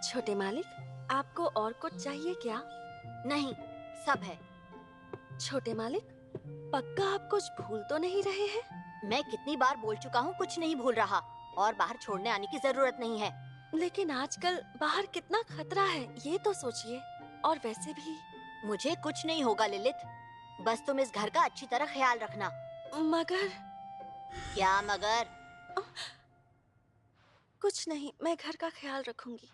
छोटे मालिक, आपको और कुछ चाहिए क्या? नहीं, सब है। छोटे मालिक, पक्का आप कुछ भूल तो नहीं रहे हैं? मैं कितनी बार बोल चुका हूँ, कुछ नहीं भूल रहा और बाहर छोड़ने आने की जरूरत नहीं है। लेकिन आजकल बाहर कितना खतरा है, ये तो सोचिए। और वैसे भी मुझे कुछ नहीं होगा लिलित, बस तुम इस घर का अच्छी तरह ख्याल रखना। मगर क्या मगर? कुछ नहीं, मैं घर का ख्याल रखूंगी।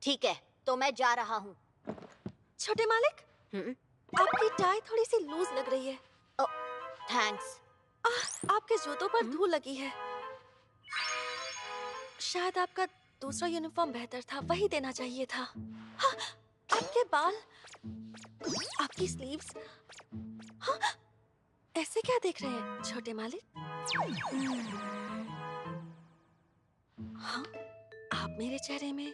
ठीक है, तो मैं जा रहा हूँ। छोटे मालिक, आपकी टाई थोड़ी सी लूज लग रही है। थैंक्स। आपके जूतों पर धूल लगी है। शायद आपका दूसरा यूनिफॉर्म बेहतर था, वही देना चाहिए था। हाँ, आपके बाल, आपकी स्लीव्स, हाँ, ऐसे क्या देख रहे हैं छोटे मालिक? हाँ, आप मेरे चेहरे में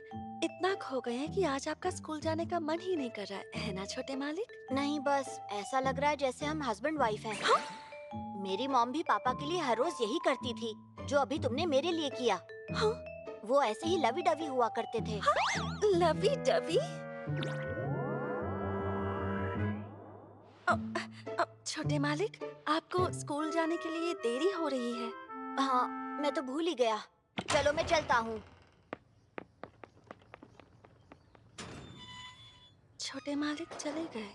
इतना खो गए हैं कि आज आपका स्कूल जाने का मन ही नहीं कर रहा है ना छोटे मालिक? नहीं, बस ऐसा लग रहा है जैसे हम हस्बैंड वाइफ हैं। हाँ? मेरी मॉम भी पापा के लिए हर रोज यही करती थी, जो अभी तुमने मेरे लिए किया। हाँ? वो ऐसे ही लवी डवी हुआ करते थे। हाँ? Lovey dovey? छोटे मालिक, आपको स्कूल जाने के लिए देरी हो रही है। हाँ, मैं तो भूल ही गया। चलो मैं चलता हूँ। छोटे मालिक चले गए।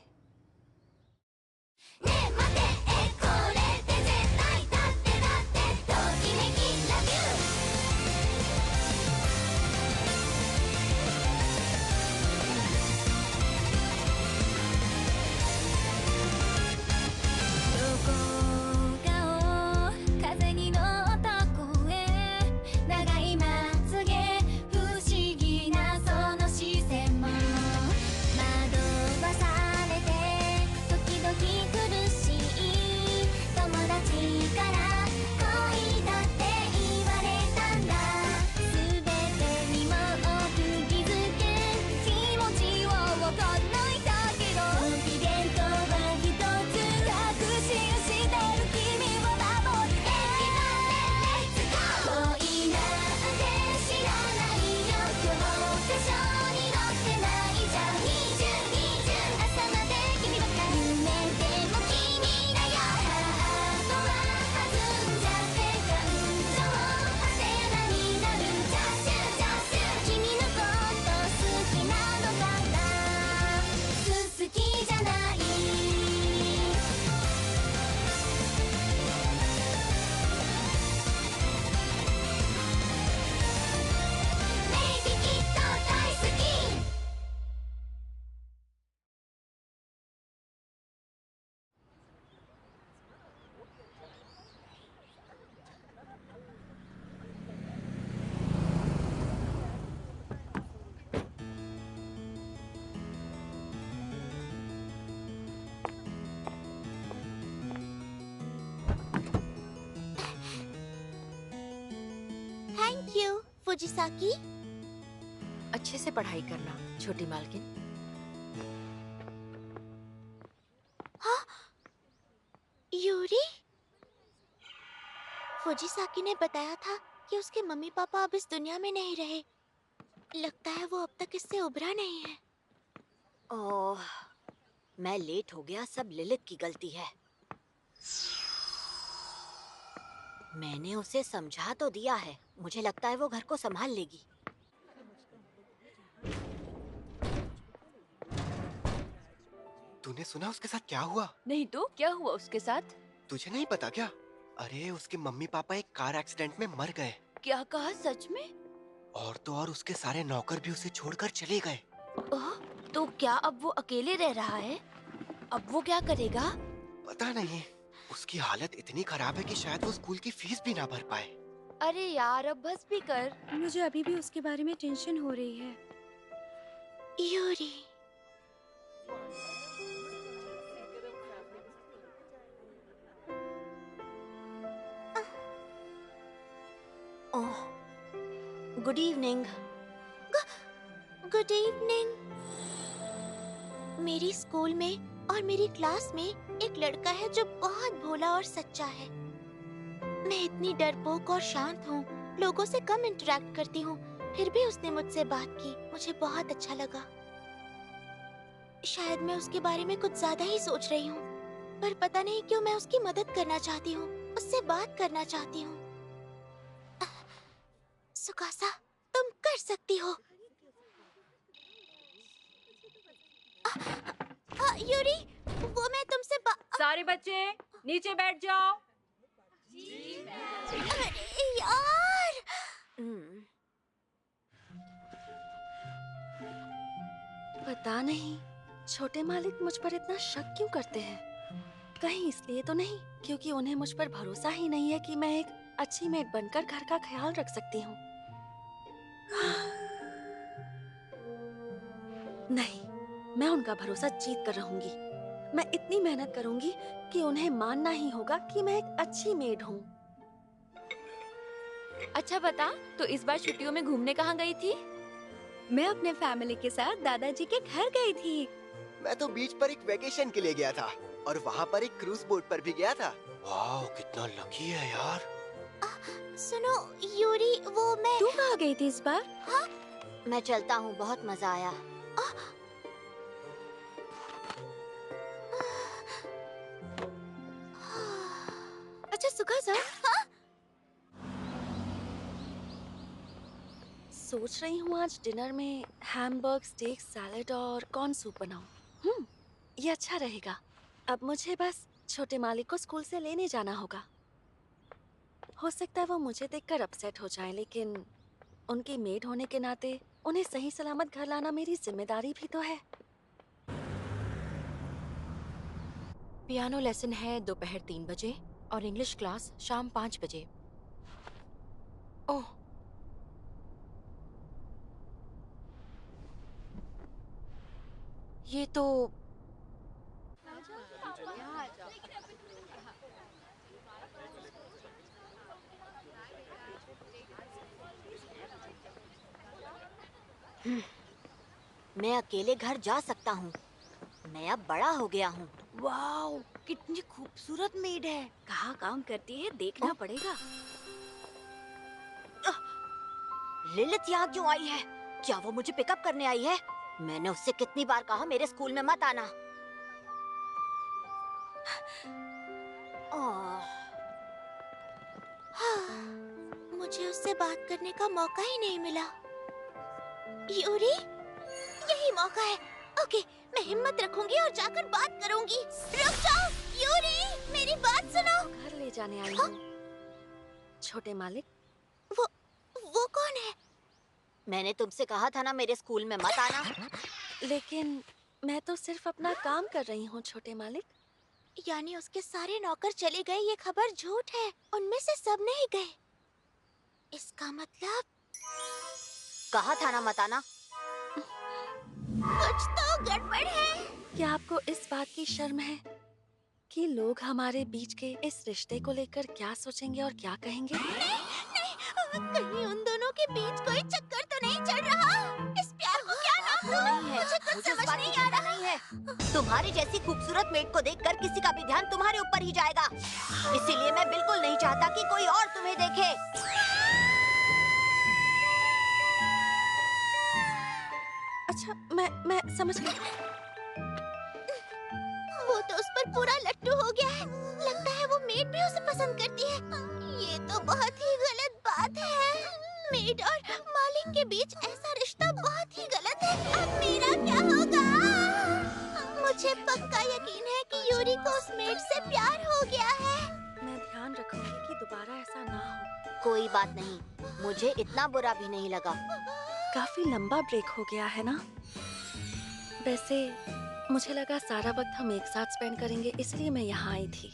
Thank you Fujisaki. अच्छे से पढ़ाई करना छोटी मालकिन। हाँ, यूरी। फुजिसाकी ने बताया था कि उसके मम्मी पापा अब इस दुनिया में नहीं रहे। लगता है वो अब तक इससे उभरा नहीं है। ओह, मैं लेट हो गया, सब लिलित की गलती है। मैंने उसे समझा तो दिया है, मुझे लगता है वो घर को संभाल लेगी। तूने सुना उसके साथ क्या हुआ? नहीं तो क्या हुआ उसके साथ? तुझे नहीं पता क्या? अरे उसके मम्मी पापा एक कार एक्सीडेंट में मर गए। क्या कहा, सच में? और तो और उसके सारे नौकर भी उसे छोड़कर चले गए। तो क्या अब वो अकेले रह रहा है? अब वो क्या करेगा? पता नहीं, उसकी हालत इतनी खराब है कि शायद वो स्कूल की फीस भी ना भर पाए। अरे यार, अब बस भी कर। मुझे अभी भी उसके बारे में टेंशन हो रही है। यूरी, ओह, गुड इवनिंग। Good evening. मेरी स्कूल में और मेरी क्लास में एक लड़का है जो बहुत भोला और सच्चा है। मैं इतनी डरपोक और शांत हूँ, लोगों से कम इंटरेक्ट करती हूँ, फिर भी उसने मुझसे बात की। मुझे बहुत अच्छा लगा। शायद मैं उसके बारे में कुछ ज्यादा ही सोच रही हूँ, पर पता नहीं क्यों मैं उसकी मदद करना चाहती हूँ, उससे बात करना चाहती हूँ। सुकासा, तुम कर सकती हो। यूरी, वो मैं तुमसे सारे बच्चे नीचे बैठ जाओ। अरे यार! पता नहीं छोटे मालिक मुझ पर इतना शक क्यों करते हैं। कहीं इसलिए तो नहीं क्योंकि उन्हें मुझ पर भरोसा ही नहीं है कि मैं एक अच्छी मेड बनकर घर का ख्याल रख सकती हूँ। नहीं, मैं उनका भरोसा जीत कर रहूंगी। मैं इतनी मेहनत करूंगी कि उन्हें मानना ही होगा कि मैं एक अच्छी मेड हूँ। अच्छा बता, तो इस बार छुट्टियों में घूमने कहाँ गई थी? मैं अपने फैमिली के साथ दादाजी के घर गई थी। मैं तो बीच पर एक वेकेशन के लिए गया था और वहाँ पर एक क्रूज बोट पर भी गया था। वाह, कितना लकी है यार। सुनो यूरी, वो मैं तू कहाँ गई थी इस बार? मैं चलता हूँ, बहुत मजा आया। अच्छा सुकासा, सोच रही हूँ आज डिनर में हैमबर्ग, स्टेक, सैलेड और कॉर्न सूप बनाऊं। ये अच्छा रहेगा। अब मुझे बस छोटे मालिक को स्कूल से लेने जाना होगा। हो सकता है वो मुझे देखकर अपसेट हो जाएं, लेकिन उनकी मेड होने के नाते उन्हें सही सलामत घर लाना मेरी जिम्मेदारी भी तो है। पियानो लेसन है दोपहर 3 बजे और इंग्लिश क्लास शाम 5 बजे। ओह, ये तो मैं अकेले घर जा सकता हूँ। मैं अब बड़ा हो गया हूँ। वाओ, कितनी खूबसूरत मेड है। कहाँ काम करती है देखना पड़ेगा। लिलित यहाँ क्यों आई है? क्या वो मुझे पिकअप करने आई है? मैंने उससे कितनी बार कहा मेरे स्कूल में मत आना। मुझे उससे बात करने का मौका ही नहीं मिला। यूरी, यही मौका है। ओके, मैं हिम्मत रखूंगी और जाकर बात करूंगी। रुक जाओ, यूरी, मेरी बात सुनो। घर ले जाने आई हूँ। छोटे मालिक, वो कौन है? मैंने तुमसे कहा था ना मेरे स्कूल में मत आना। लेकिन मैं तो सिर्फ अपना काम कर रही हूँ छोटे मालिक। यानी उसके सारे नौकर चले गए, ये खबर झूठ है। उनमें से सब नहीं गए। इसका मतलब कहा था ना मत आना। कुछ तो गड़बड़ है। क्या आपको इस बात की शर्म है कि लोग हमारे बीच के इस रिश्ते को लेकर क्या सोचेंगे और क्या कहेंगे? नहीं, कहीं उन दोनों के बीच कोई चक्कर तो नहीं चल रहा? इस प्यार को क्या नाम दूं? मुझे कुछ समझ नहीं आ रहा। नहीं है। तुम्हारी जैसी खूबसूरत मेड को देखकर किसी का भी ध्यान तुम्हारे ऊपर ही जाएगा। इसीलिए मैं बिल्कुल नहीं चाहता कि कोई और तुम्हें देखे। अच्छा, मैं समझ गई। वो तो उस पर पूरा लट्टू हो गया है। लगता है वो मेड भी उसे पसंद करती है। ये तो बहुत ही गलत बात है। मेड और मालिक के बीच ऐसा रिश्ता बहुत ही गलत है। अब मेरा क्या होगा? मुझे पक्का यकीन है कि यूरी को उस मेड से प्यार हो गया है। मैं ध्यान रखूंगी कि दोबारा ऐसा ना हो। कोई बात नहीं, मुझे इतना बुरा भी नहीं लगा। काफी लंबा ब्रेक हो गया है ना? वैसे मुझे लगा सारा वक्त हम एक साथ स्पेंड करेंगे, इसलिए मैं यहाँ आई थी।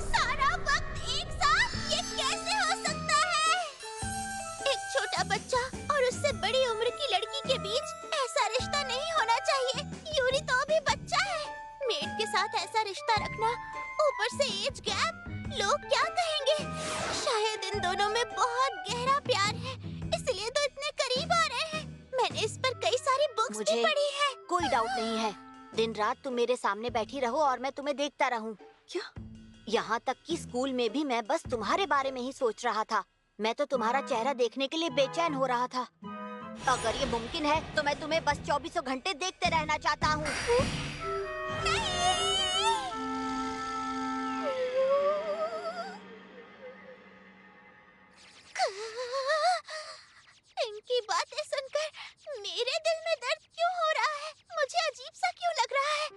सारा वक्त एक साथ? ये कैसे हो सकता है? एक छोटा बच्चा और उससे बड़ी उम्र की लड़की के बीच ऐसा रिश्ता नहीं होना चाहिए। यूरी तो अभी बच्चा है। मेड के साथ ऐसा रिश्ता रखना, ऊपर से एज गैप, लोग क्या कहेंगे? शायद इन दोनों में बहुत गहरा प्यार है, इसलिए तो इतने करीब आ रहे हैं। मैंने इस पर कई सारी बुक्स भी पढ़ी है। कोई डाउट नहीं है। दिन रात तुम मेरे सामने बैठी रहो और मैं तुम्हें देखता रहूं। क्या? यहाँ तक कि स्कूल में भी मैं बस तुम्हारे बारे में ही सोच रहा था। मैं तो तुम्हारा चेहरा देखने के लिए बेचैन हो रहा था। अगर ये मुमकिन है तो मैं तुम्हें बस 24 घंटे देखते रहना चाहता हूँ। इनकी बातें सुनकर मेरे दिल में दर्द क्यों हो रहा है? मुझे अजीब सा क्यों लग रहा है?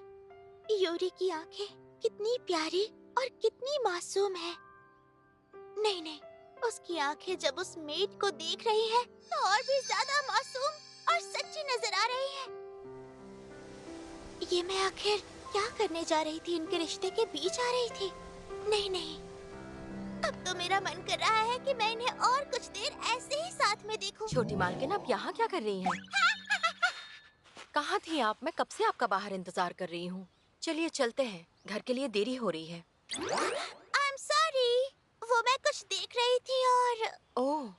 यूरी की आंखें कितनी प्यारी और कितनी मासूम है। नहीं नहीं, उसकी आंखें जब उस मेड को देख रही है तो और भी ज्यादा मासूम और सच्ची नजर आ रही है। ये मैं आखिर क्या करने जा रही थी? इनके रिश्ते के बीच आ रही थी? नहीं नहीं, अब तो मेरा मन कर रहा है कि मैं इन्हें और कुछ देर ऐसे ही साथ में देखूं। छोटी मालकिन, आप यहाँ क्या कर रही हैं? कहाँ थी आप? मैं कब से आपका बाहर इंतजार कर रही हूँ। चलिए चलते हैं, घर के लिए देरी हो रही है। I'm sorry, वो मैं कुछ देख रही थी और... ओह,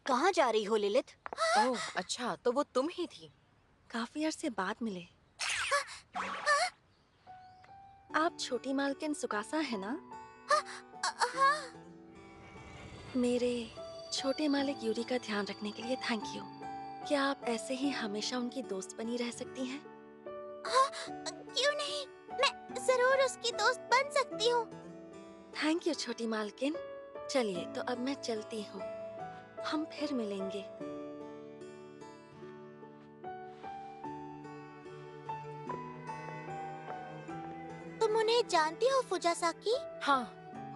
कहाँ जा रही हो लिलित? ओह, अच्छा तो वो तुम ही थी। काफी अरसे बाद मिले। आप छोटी मालकिन सुकासा है ना? मेरे छोटे मालिक यूरी का ध्यान रखने के लिए थैंक यू। क्या आप ऐसे ही हमेशा उनकी दोस्त बनी रह सकती हैं? क्यों नहीं, मैं जरूर उसकी दोस्त बन सकती हूँ। थैंक यू छोटी मालकिन। चलिए तो अब मैं चलती हूँ, हम फिर मिलेंगे। तुम उन्हें जानती हो फुजासाकी? हाँ,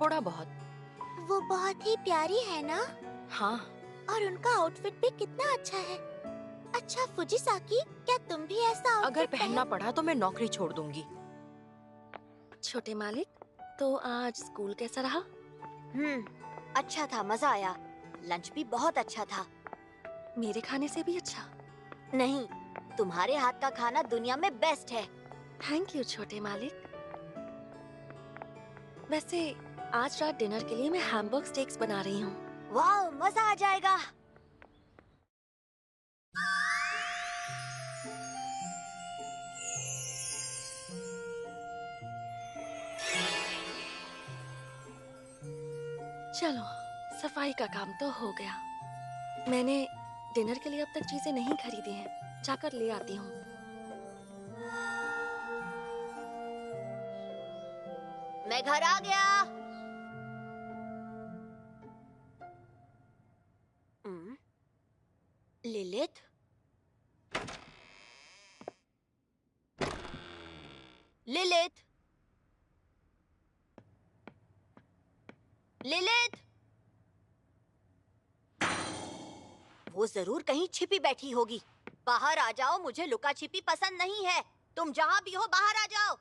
थोड़ा बहुत। वो बहुत ही प्यारी है ना? हाँ, और उनका आउटफिट भी कितना अच्छा है। अच्छा फुजिसाकी, क्या तुम भी ऐसा अगर आउटफिट पहनना पड़ा तो मैं नौकरी छोड़ दूंगी। छोटे मालिक, तो आज स्कूल कैसा रहा? अच्छा था, मजा आया। लंच भी बहुत अच्छा था। मेरे खाने से भी अच्छा? नहीं, तुम्हारे हाथ का खाना दुनिया में बेस्ट है। थैंक यू छोटे मालिक। वैसे आज रात डिनर के लिए मैं हैमबर्ग स्टेक्स बना रही हूँ। वाह, मजा आ जाएगा। चलो, सफाई का काम तो हो गया। मैंने डिनर के लिए अब तक चीजें नहीं खरीदी हैं, जाकर ले आती हूँ। मैं घर आ गया। लिलित, लिलित, लिलित, वो जरूर कहीं छिपी बैठी होगी। बाहर आ जाओ, मुझे लुका छिपी पसंद नहीं है। तुम जहाँ भी हो बाहर आ जाओ।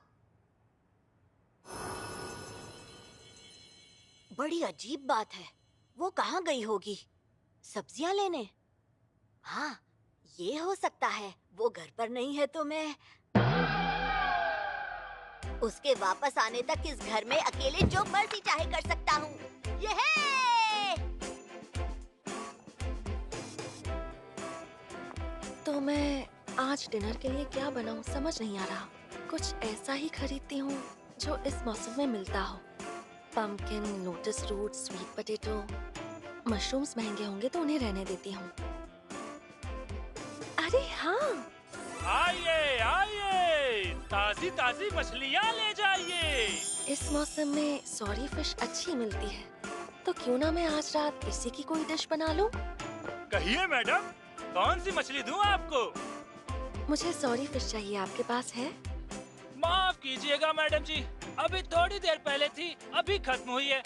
बड़ी अजीब बात है, वो कहाँ गई होगी? सब्जियां लेने? हाँ, ये हो सकता है। वो घर पर नहीं है तो मैं उसके वापस आने तक इस घर में अकेले जो मर्जी चाहे कर सकता हूँ। ये तो मैं आज डिनर के लिए क्या बनाऊं समझ नहीं आ रहा। कुछ ऐसा ही खरीदती हूँ जो इस मौसम में मिलता हो। Pumpkin, lotus root, sweet potato. Mushrooms महंगे होंगे तो उन्हें रहने देती हूँ। अरे हाँ, आइए आइए, ताजी ताजी मछलियाँ ले जाइए। इस मौसम में सॉरी फिश अच्छी मिलती है, तो क्यों ना मैं आज रात इसी की कोई डिश बना लूं? कहिए मैडम, कौन सी मछली दूं आपको? मुझे सॉरी फिश चाहिए, आपके पास है? माफ कीजिएगा मैडम जी, अभी थोड़ी देर पहले थी, अभी खत्म हुई है।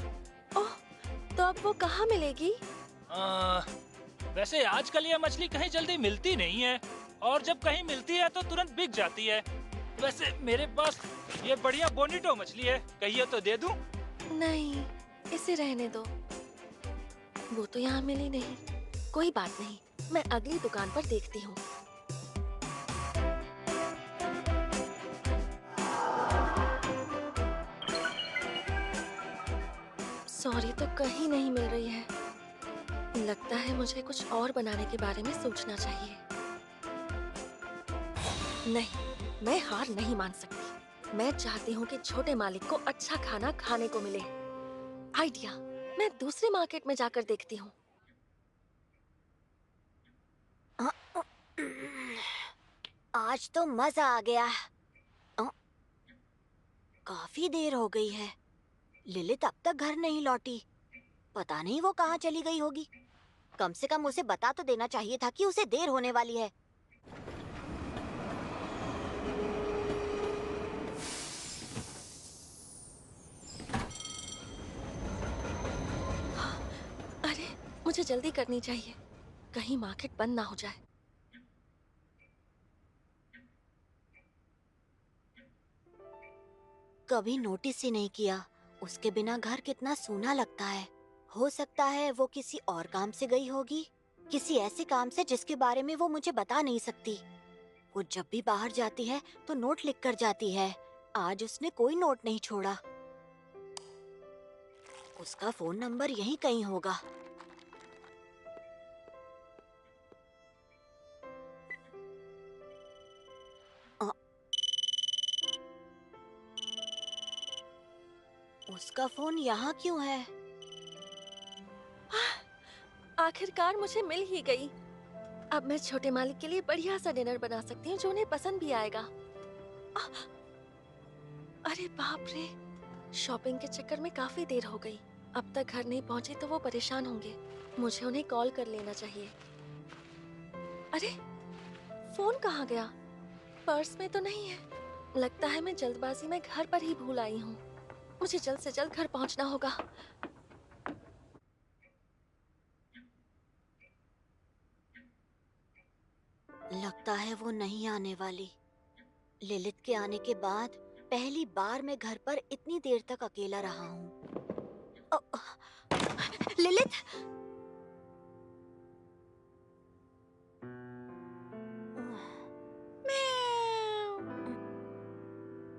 ओह, तो अब वो कहाँ मिलेगी? वैसे आजकल ये मछली कहीं जल्दी मिलती नहीं है, और जब कहीं मिलती है तो तुरंत बिक जाती है। वैसे मेरे पास ये बढ़िया बोनिटो मछली है, कहिए तो दे दूं? नहीं, इसे रहने दो। वो तो यहाँ मिली नहीं। कोई बात नहीं, मैं अगली दुकान पर देखती हूँ। सॉरी तो कहीं नहीं मिल रही है। लगता है मुझे कुछ और बनाने के बारे में सोचना चाहिए। नहीं, मैं हार नहीं मान सकती। मैं चाहती हूँ कि छोटे मालिक को अच्छा खाना खाने को मिले। आइडिया, मैं दूसरे मार्केट में जाकर देखती हूँ। आज तो मजा आ गया। काफी देर हो गई है, लिलित अब तक घर नहीं लौटी। पता नहीं वो कहाँ चली गई होगी। कम से कम उसे बता तो देना चाहिए था कि उसे देर होने वाली है। अरे, मुझे जल्दी करनी चाहिए, कहीं मार्केट बंद ना हो जाए। कभी नोटिस ही नहीं किया, उसके बिना घर कितना सूना लगता है। हो सकता है वो किसी और काम से गई होगी, किसी ऐसे काम से जिसके बारे में वो मुझे बता नहीं सकती। वो जब भी बाहर जाती है तो नोट लिख कर जाती है। आज उसने कोई नोट नहीं छोड़ा। उसका फोन नंबर यहीं कहीं होगा। उसका फोन यहाँ क्यों है? आखिरकार मुझे मिल ही गई। अब मैं छोटे मालिक के लिए बढ़िया सा डिनर बना सकती हूँ जो उन्हें पसंद भी आएगा। अरे बाप रे, शॉपिंग के चक्कर में काफी देर हो गई। अब तक घर नहीं पहुंचे तो वो परेशान होंगे। मुझे उन्हें कॉल कर लेना चाहिए। अरे, फोन कहाँ गया? पर्स में तो नहीं है। लगता है मैं जल्दबाजी में घर पर ही भूल आई हूँ। मुझे जल्द से जल्द घर पहुंचना होगा। लगता है वो नहीं आने वाली। लिलित के आने के बाद पहली बार मैं घर पर इतनी देर तक अकेला रहा हूँ। लिलित!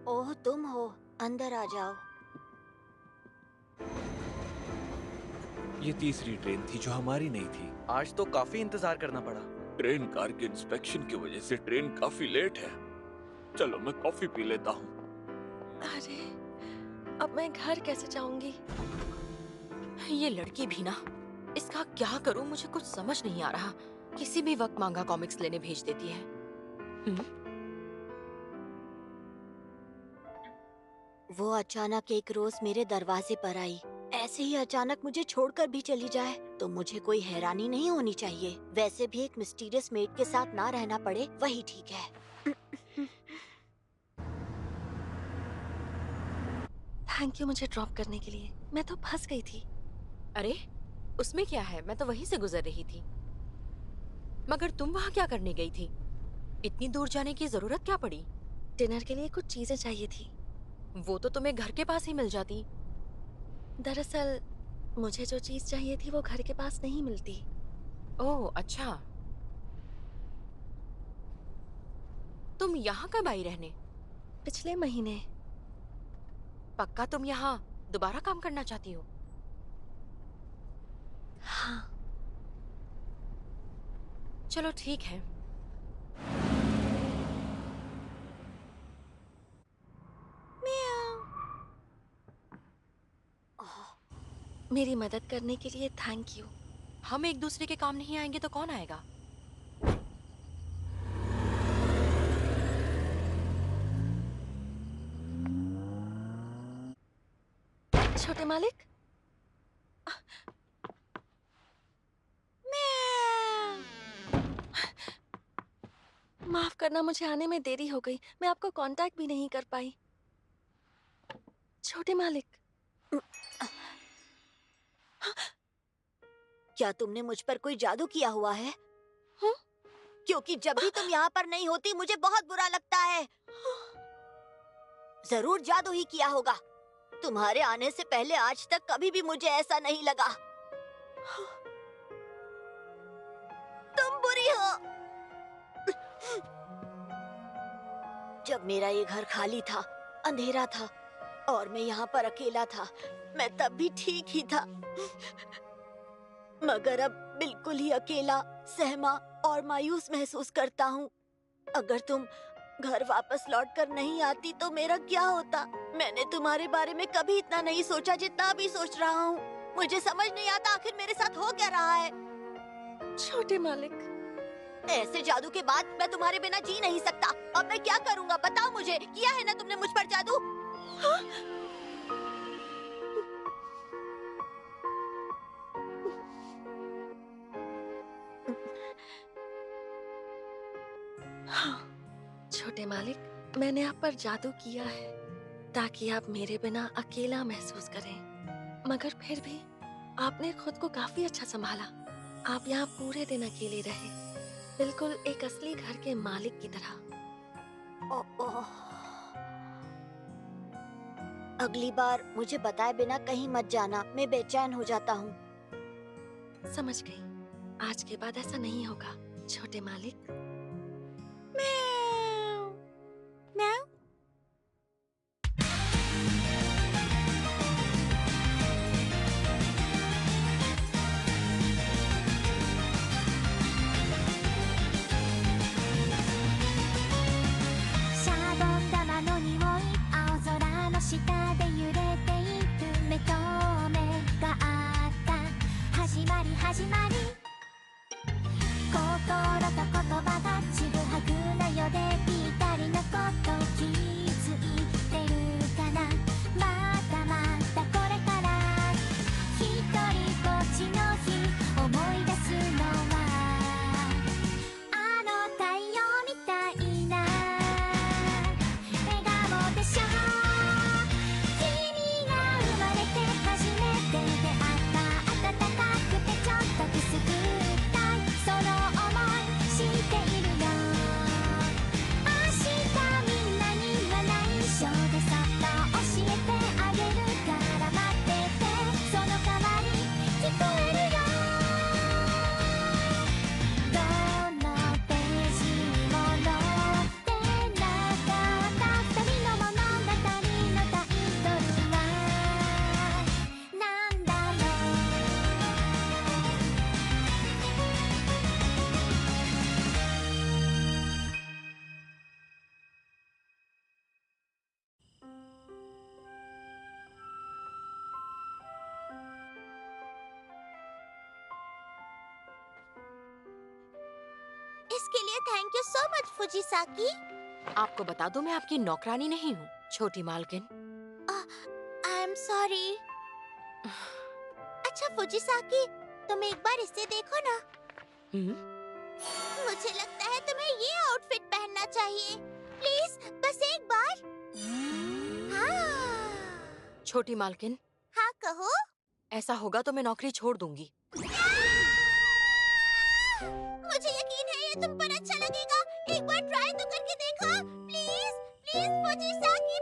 ओह, तुम हो। अंदर आ जाओ। ये तीसरी ट्रेन थी जो हमारी नहीं थी। आज तो काफी इंतजार करना पड़ा। ट्रेन कार के इंस्पेक्शन की वजह से ट्रेन काफी लेट है। चलो मैं कॉफी पी लेता हूँ। अरे, अब मैं घर कैसे जाऊंगी? ये लड़की भी ना, इसका क्या करूं मुझे कुछ समझ नहीं आ रहा। किसी भी वक्त मांगा कॉमिक्स लेने भेज देती है। वो अचानक एक रोज मेरे दरवाजे पर आई। ऐसे ही अचानक मुझे छोड़कर भी चली जाए तो मुझे कोई हैरानी नहीं होनी चाहिए। वैसे भी एक मिस्टीरियस मेड के साथ ना रहना पड़े वही ठीक है। थैंक यू मुझे ड्रॉप करने के लिए। मैं तो फंस गई थी। अरे, उसमें क्या है, मैं तो वहीं से गुजर रही थी। मगर तुम वहाँ क्या करने गई थी? इतनी दूर जाने की जरूरत क्या पड़ी? डिनर के लिए कुछ चीजें चाहिए थी। वो तो तुम्हें घर के पास ही मिल जाती। दरअसल मुझे जो चीज चाहिए थी वो घर के पास नहीं मिलती। ओह अच्छा, तुम यहाँ कब आई रहने? पिछले महीने। पक्का तुम यहाँ दोबारा काम करना चाहती हो? हाँ। चलो ठीक है। मेरी मदद करने के लिए थैंक यू। हम एक दूसरे के काम नहीं आएंगे तो कौन आएगा? छोटे मालिक, माफ करना, मुझे आने में देरी हो गई। मैं आपको कांटेक्ट भी नहीं कर पाई। छोटे मालिक, क्या तुमने मुझ पर कोई जादू किया हुआ है? क्योंकि जब भी तुम यहाँ पर नहीं होती मुझे बहुत बुरा लगता है। जरूर जादू ही किया होगा। तुम्हारे आने से पहले आज तक कभी भी मुझे ऐसा नहीं लगा। तुम बुरी हो। जब मेरा ये घर खाली था, अंधेरा था और मैं यहाँ पर अकेला था, मैं तब भी ठीक ही था। मगर अब बिल्कुल ही अकेला, सहमा और मायूस महसूस करता हूँ। अगर तुम घर वापस लौट कर नहीं आती तो मेरा क्या होता? मैंने तुम्हारे बारे में कभी इतना नहीं सोचा जितना अभी सोच रहा हूँ। मुझे समझ नहीं आता आखिर मेरे साथ हो क्या रहा है। छोटे मालिक, ऐसे जादू के बाद मैं तुम्हारे बिना जी नहीं सकता। अब मैं क्या करूँगा बताओ मुझे। किया है ना तुमने मुझ पर जादू? हाँ? हाँ, छोटे मालिक, मैंने आप पर जादू किया है ताकि आप मेरे बिना अकेला महसूस करें। मगर फिर भी आपने खुद को काफी अच्छा संभाला। आप यहाँ पूरे दिन अकेले रहे, बिल्कुल एक असली घर के मालिक की तरह। अगली बार मुझे बताए बिना कहीं मत जाना, मैं बेचैन हो जाता हूँ। समझ गई। आज के बाद ऐसा नहीं होगा, छोटे मालिक।シャボン玉の匂い、青空の下で揺れている目と目があった。始まり始まり、心と言葉がちぐはぐなよでぴったりなこと気づいてるかな。まだまだこれから一人ぼっちの日、思い出すのはあの太陽みたいな笑顔でしょ。君が生まれて初めて出会った暖かくてちょっとくすぐったいその想い知っているよ。明日みんなには内緒でそっと教えてあげるから待ってて、その代わり聞こえるよ。どのページにも載ってなかった二人の物語のタイトルはなんだろう。इसके लिए थैंक यू सो मच फुजिसाकी। आपको बता दूं, मैं आपकी नौकरानी नहीं हूँ, छोटी मालकिन। I am sorry. अच्छा फुजिसाकी, तुम एक बार इसे देखो ना। मुझे लगता है तुम्हें ये आउटफिट पहनना चाहिए। प्लीज बस एक बार। हाँ छोटी मालकिन, हाँ कहो। ऐसा होगा तो मैं नौकरी छोड़ दूंगी। मुझे यकीन है ये तुम पर अच्छा लगेगा। एक बार ट्राई तो करके देखो। Please please फुजिसाकी